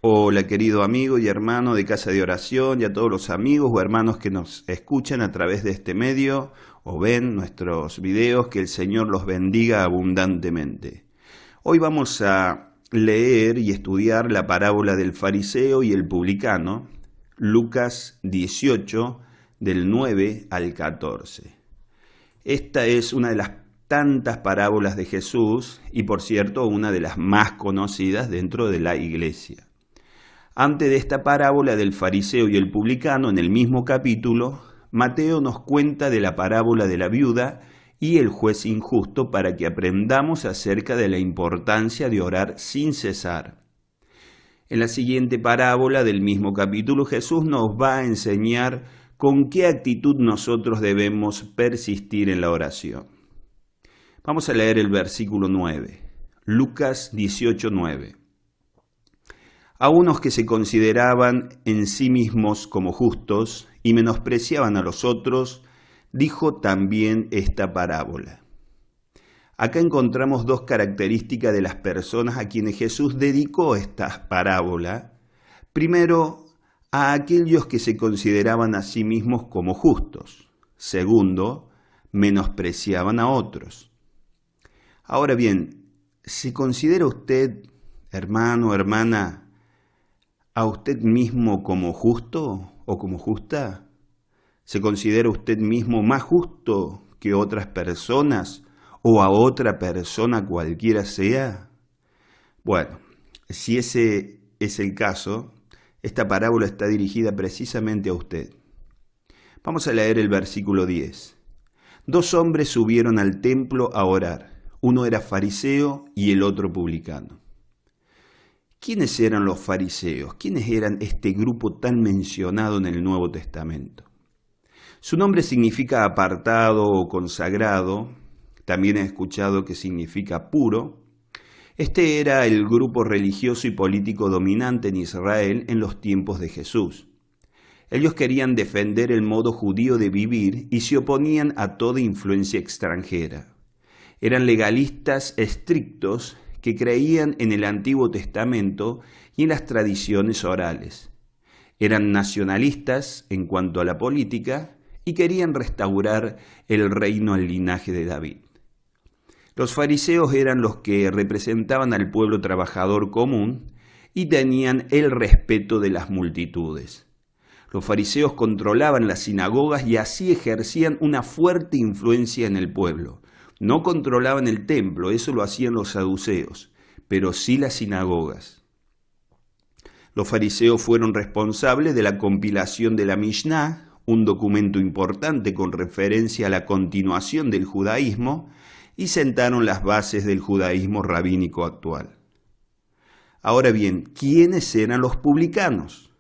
Hola querido amigo y hermano de Casa de Oración y a todos los amigos o hermanos que nos escuchan a través de este medio o ven nuestros videos, que el Señor los bendiga abundantemente. Hoy vamos a leer y estudiar la parábola del fariseo y el publicano, Lucas 18, del 9 al 14. Esta es una de las tantas parábolas de Jesús y, por cierto, una de las más conocidas dentro de la iglesia. Antes de esta parábola del fariseo y el publicano, en el mismo capítulo, Mateo nos cuenta de la parábola de la viuda y el juez injusto para que aprendamos acerca de la importancia de orar sin cesar. En la siguiente parábola del mismo capítulo, Jesús nos va a enseñar con qué actitud nosotros debemos persistir en la oración. Vamos a leer el versículo 9, Lucas 18:9. A unos que se consideraban en sí mismos como justos y menospreciaban a los otros, dijo también esta parábola. Acá encontramos dos características de las personas a quienes Jesús dedicó esta parábola. Primero, a aquellos que se consideraban a sí mismos como justos. Segundo, menospreciaban a otros. Ahora bien, ¿se considera usted, hermano, hermana, a usted mismo como justo o como justa? ¿Se considera usted mismo más justo que otras personas o a otra persona cualquiera sea? Bueno, si ese es el caso, esta parábola está dirigida precisamente a usted. Vamos a leer el versículo 10. Dos hombres subieron al templo a orar. Uno era fariseo y el otro publicano. ¿Quiénes eran los fariseos? ¿Quiénes eran este grupo tan mencionado en el Nuevo Testamento? Su nombre significa apartado o consagrado. También he escuchado que significa puro. Este era el grupo religioso y político dominante en Israel en los tiempos de Jesús. Ellos querían defender el modo judío de vivir y se oponían a toda influencia extranjera. Eran legalistas estrictos que creían en el Antiguo Testamento y en las tradiciones orales. Eran nacionalistas en cuanto a la política y querían restaurar el reino al linaje de David. Los fariseos eran los que representaban al pueblo trabajador común y tenían el respeto de las multitudes. Los fariseos controlaban las sinagogas y así ejercían una fuerte influencia en el pueblo. No controlaban el templo, eso lo hacían los saduceos, pero sí las sinagogas. Los fariseos fueron responsables de la compilación de la Mishnah, un documento importante con referencia a la continuación del judaísmo, y sentaron las bases del judaísmo rabínico actual. Ahora bien, ¿quiénes eran los publicanos?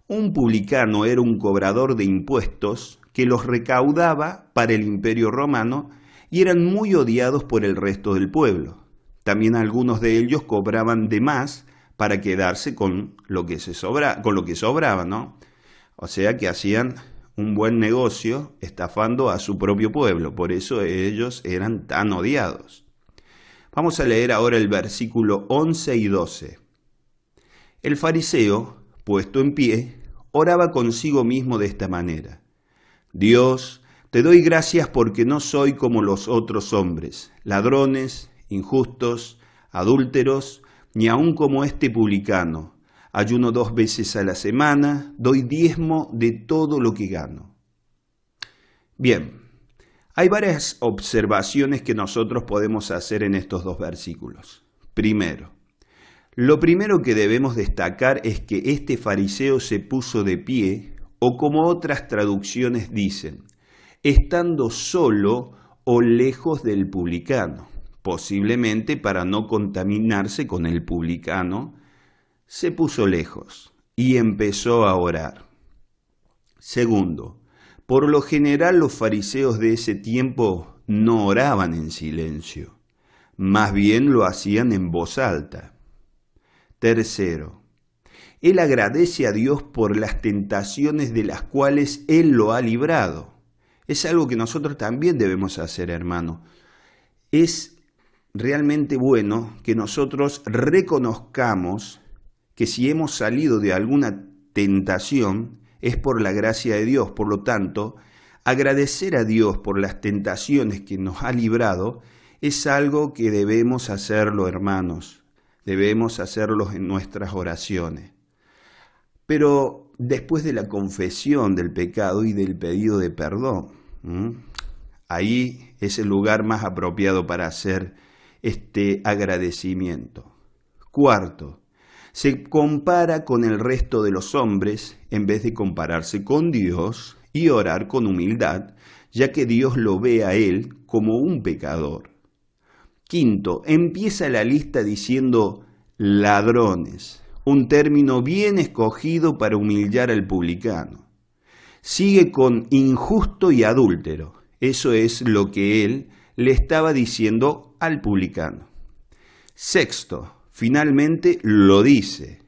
Un publicano era un cobrador de impuestos que los recaudaba para el Imperio Romano y eran muy odiados por el resto del pueblo. También algunos de ellos cobraban de más para quedarse con lo que sobraba, ¿no? O sea que hacían un buen negocio estafando a su propio pueblo, por eso ellos eran tan odiados. Vamos a leer ahora el versículo 11 y 12. El fariseo, puesto en pie, oraba consigo mismo de esta manera: Dios, te doy gracias porque no soy como los otros hombres, ladrones, injustos, adúlteros, ni aun como este publicano. Ayuno 2 veces a la semana, doy diezmo de todo lo que gano. Bien, hay varias observaciones que nosotros podemos hacer en estos dos versículos. Primero, lo primero que debemos destacar es que este fariseo se puso de pie, o como otras traducciones dicen, estando solo o lejos del publicano, posiblemente para no contaminarse con el publicano, se puso lejos y empezó a orar. Segundo, por lo general los fariseos de ese tiempo no oraban en silencio, más bien lo hacían en voz alta. Tercero, él agradece a Dios por las tentaciones de las cuales Él lo ha librado. Es algo que nosotros también debemos hacer, hermano. Es realmente bueno que nosotros reconozcamos que si hemos salido de alguna tentación es por la gracia de Dios. Por lo tanto, agradecer a Dios por las tentaciones que nos ha librado es algo que debemos hacerlo, hermanos. Debemos hacerlo en nuestras oraciones. Pero después de la confesión del pecado y del pedido de perdón, ahí es el lugar más apropiado para hacer este agradecimiento. Cuarto, se compara con el resto de los hombres en vez de compararse con Dios y orar con humildad, ya que Dios lo ve a él como un pecador. Quinto, empieza la lista diciendo ladrones, un término bien escogido para humillar al publicano. Sigue con injusto y adúltero. Eso es lo que él le estaba diciendo al publicano. Sexto, finalmente lo dice.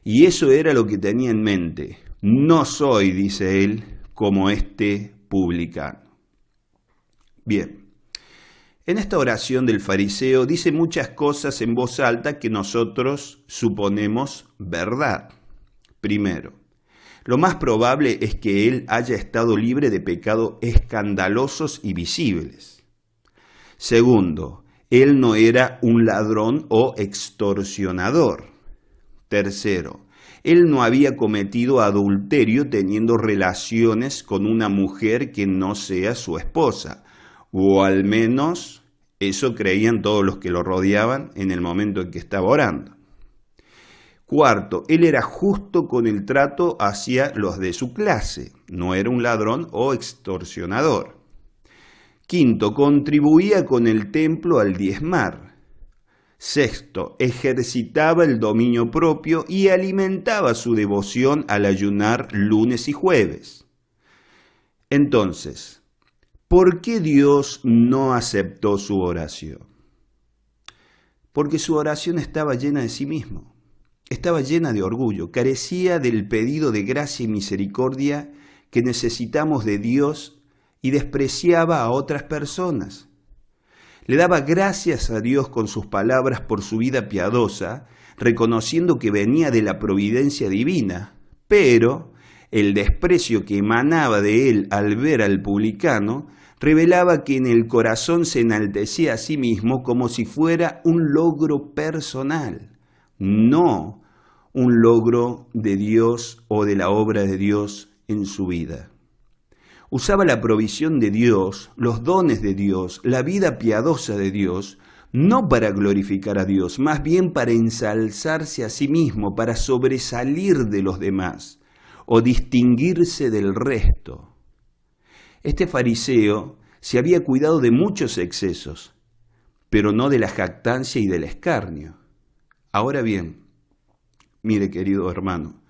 Y eso era lo que tenía en mente. No soy, dice él, como este publicano. Bien, en esta oración del fariseo dice muchas cosas en voz alta que nosotros suponemos verdad. Primero, lo más probable es que él haya estado libre de pecados escandalosos y visibles. Segundo, él no era un ladrón o extorsionador. Tercero, él no había cometido adulterio teniendo relaciones con una mujer que no sea su esposa, o al menos eso creían todos los que lo rodeaban en el momento en que estaba orando. Cuarto, él era justo con el trato hacia los de su clase, no era un ladrón o extorsionador. Quinto, contribuía con el templo al diezmar. Sexto, ejercitaba el dominio propio y alimentaba su devoción al ayunar lunes y jueves. Entonces, ¿por qué Dios no aceptó su oración? Porque su oración estaba llena de sí mismo. Estaba llena de orgullo, carecía del pedido de gracia y misericordia que necesitamos de Dios y despreciaba a otras personas. Le daba gracias a Dios con sus palabras por su vida piadosa, reconociendo que venía de la providencia divina, pero el desprecio que emanaba de él al ver al publicano revelaba que en el corazón se enaltecía a sí mismo como si fuera un logro personal, no un logro de Dios o de la obra de Dios en su vida. Usaba la provisión de Dios, los dones de Dios, la vida piadosa de Dios, no para glorificar a Dios, más bien para ensalzarse a sí mismo, para sobresalir de los demás o distinguirse del resto. Este fariseo se había cuidado de muchos excesos, pero no de la jactancia y del escarnio. Ahora bien, mire, querido hermano,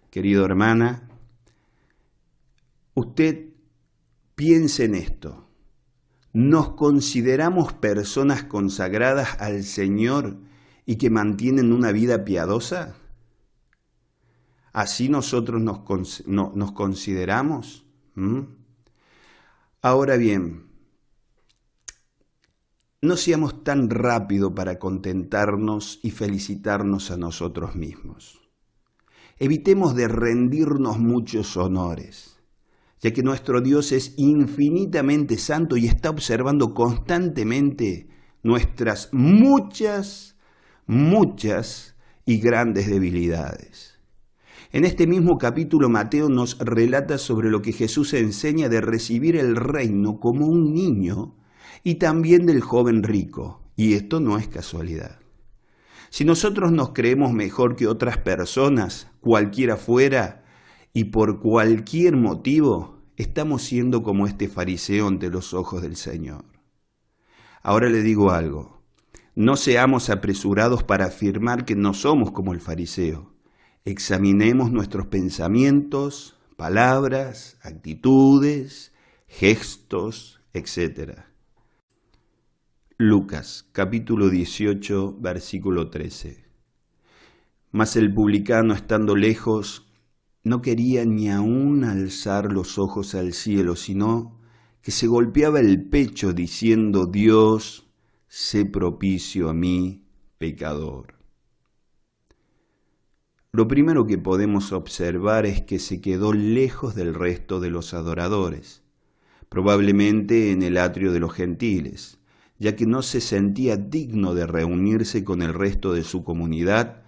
querida hermana, usted piense en esto. ¿Nos consideramos personas consagradas al Señor y que mantienen una vida piadosa? ¿Así nosotros nos consideramos? Ahora bien, no seamos tan rápido para contentarnos y felicitarnos a nosotros mismos. Evitemos de rendirnos muchos honores, ya que nuestro Dios es infinitamente santo y está observando constantemente nuestras muchas y grandes debilidades. En este mismo capítulo, Mateo nos relata sobre lo que Jesús enseña de recibir el reino como un niño y también del joven rico, y esto no es casualidad. Si nosotros nos creemos mejor que otras personas, cualquiera fuera, y por cualquier motivo, estamos siendo como este fariseo ante los ojos del Señor. Ahora le digo algo, no seamos apresurados para afirmar que no somos como el fariseo. Examinemos nuestros pensamientos, palabras, actitudes, gestos, etc. Lucas, capítulo 18, versículo 13. Mas el publicano, estando lejos, no quería ni aún alzar los ojos al cielo, sino que se golpeaba el pecho diciendo: Dios, sé propicio a mí, pecador. lo primero que podemos observar es que se quedó lejos del resto de los adoradores, probablemente en el atrio de los gentiles, ya que no se sentía digno de reunirse con el resto de su comunidad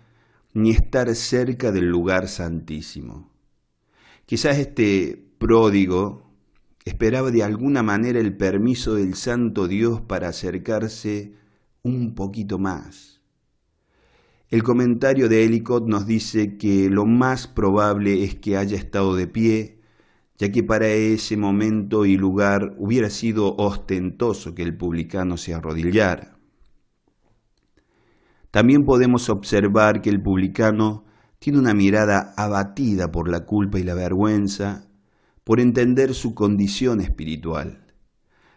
ni estar cerca del lugar santísimo. Quizás este pródigo esperaba de alguna manera el permiso del Santo Dios para acercarse un poquito más. El comentario de Ellicott nos dice que lo más probable es que haya estado de pie, ya que para ese momento y lugar hubiera sido ostentoso que el publicano se arrodillara. También podemos observar que el publicano tiene una mirada abatida por la culpa y la vergüenza, por entender su condición espiritual.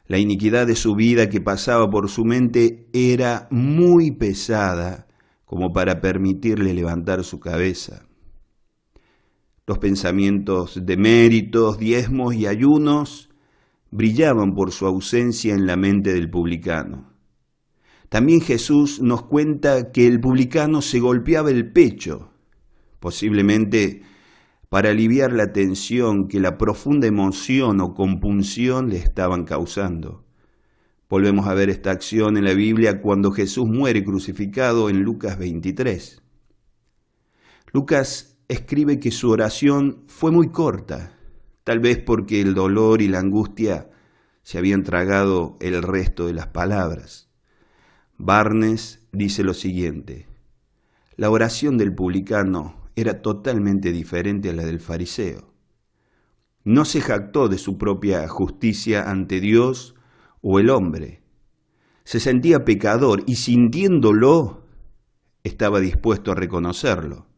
La iniquidad de su vida que pasaba por su mente era muy pesada como para permitirle levantar su cabeza. Los pensamientos de méritos, diezmos y ayunos brillaban por su ausencia en la mente del publicano. También Jesús nos cuenta que el publicano se golpeaba el pecho, posiblemente para aliviar la tensión que la profunda emoción o compunción le estaban causando. Volvemos a ver esta acción en la Biblia cuando Jesús muere crucificado en Lucas 23. Lucas escribe que su oración fue muy corta, tal vez porque el dolor y la angustia se habían tragado el resto de las palabras. Barnes dice lo siguiente: la oración del publicano era totalmente diferente a la del fariseo. No se jactó de su propia justicia ante Dios o el hombre. Se sentía pecador y sintiéndolo, estaba dispuesto a reconocerlo.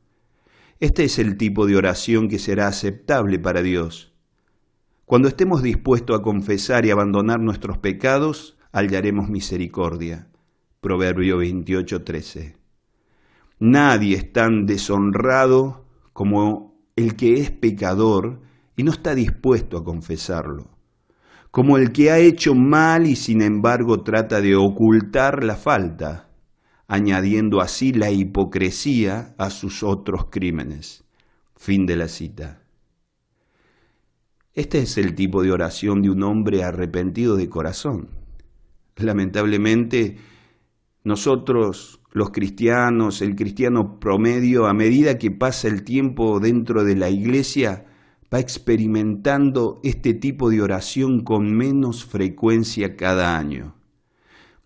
Este es el tipo de oración que será aceptable para Dios. Cuando estemos dispuestos a confesar y abandonar nuestros pecados, hallaremos misericordia. Proverbio 28:13. Nadie es tan deshonrado como el que es pecador y no está dispuesto a confesarlo, como el que ha hecho mal y sin embargo trata de ocultar la falta, añadiendo así la hipocresía a sus otros crímenes. Fin de la cita. Este es el tipo de oración de un hombre arrepentido de corazón. Lamentablemente, nosotros, los cristianos, el cristiano promedio, a medida que pasa el tiempo dentro de la iglesia, va experimentando este tipo de oración con menos frecuencia cada año.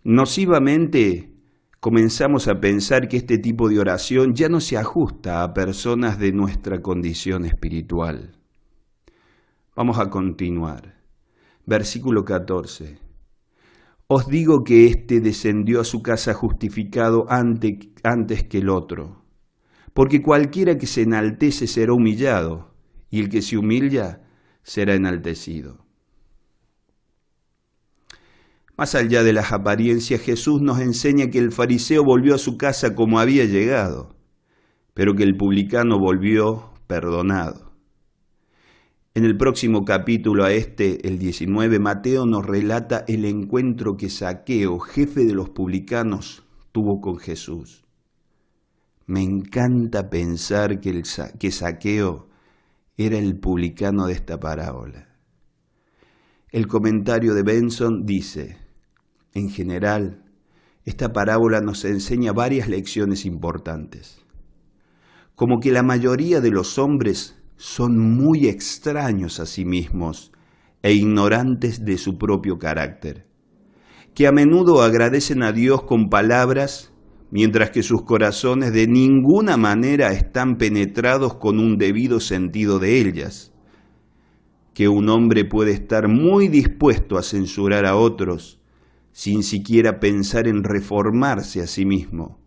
Nocivamente, comenzamos a pensar que este tipo de oración ya no se ajusta a personas de nuestra condición espiritual. Vamos a continuar. Versículo 14. Os digo que éste descendió a su casa justificado antes que el otro, porque cualquiera que se enaltece será humillado, y el que se humilla será enaltecido. Más allá de las apariencias, Jesús nos enseña que el fariseo volvió a su casa como había llegado, pero que el publicano volvió perdonado. En el próximo capítulo a el 19, Mateo nos relata el encuentro que Zaqueo, jefe de los publicanos, tuvo con Jesús. Me encanta pensar que Zaqueo era el publicano de esta parábola. El comentario de Benson dice: en general, esta parábola nos enseña varias lecciones importantes. Como que la mayoría de los hombres son muy extraños a sí mismos e ignorantes de su propio carácter, que a menudo agradecen a Dios con palabras, mientras que sus corazones de ninguna manera están penetrados con un debido sentido de ellas, que un hombre puede estar muy dispuesto a censurar a otros sin siquiera pensar en reformarse a sí mismo,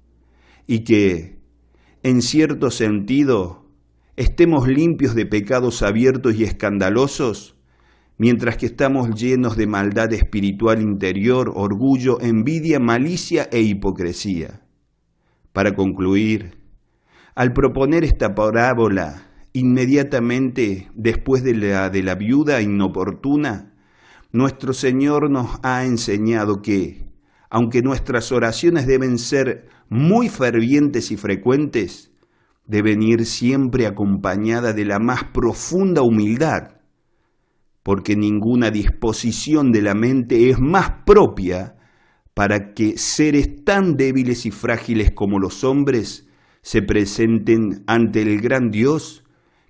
y que, en cierto sentido, estemos limpios de pecados abiertos y escandalosos, mientras que estamos llenos de maldad espiritual interior, orgullo, envidia, malicia e hipocresía. Para concluir, al proponer esta parábola inmediatamente después de la viuda inoportuna, nuestro Señor nos ha enseñado que, aunque nuestras oraciones deben ser muy fervientes y frecuentes, deben ir siempre acompañada de la más profunda humildad, porque ninguna disposición de la mente es más propia para que seres tan débiles y frágiles como los hombres se presenten ante el gran Dios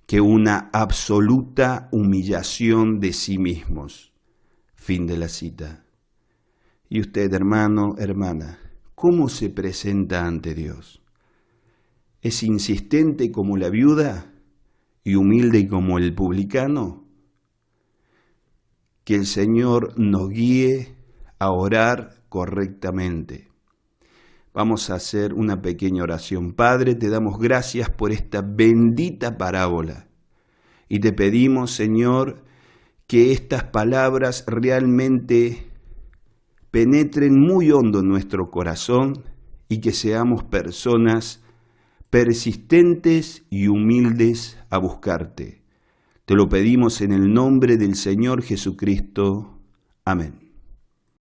que una absoluta humillación de sí mismos. Fin de la cita. Y usted, hermano, hermana, ¿cómo se presenta ante Dios? ¿Es insistente como la viuda y humilde como el publicano? Que el Señor nos guíe a orar correctamente. Vamos a hacer una pequeña oración. Padre, te damos gracias por esta bendita parábola y te pedimos, Señor, que estas palabras realmente penetren muy hondo en nuestro corazón y que seamos personas persistentes y humildes a buscarte. Te lo pedimos en el nombre del Señor Jesucristo. Amén.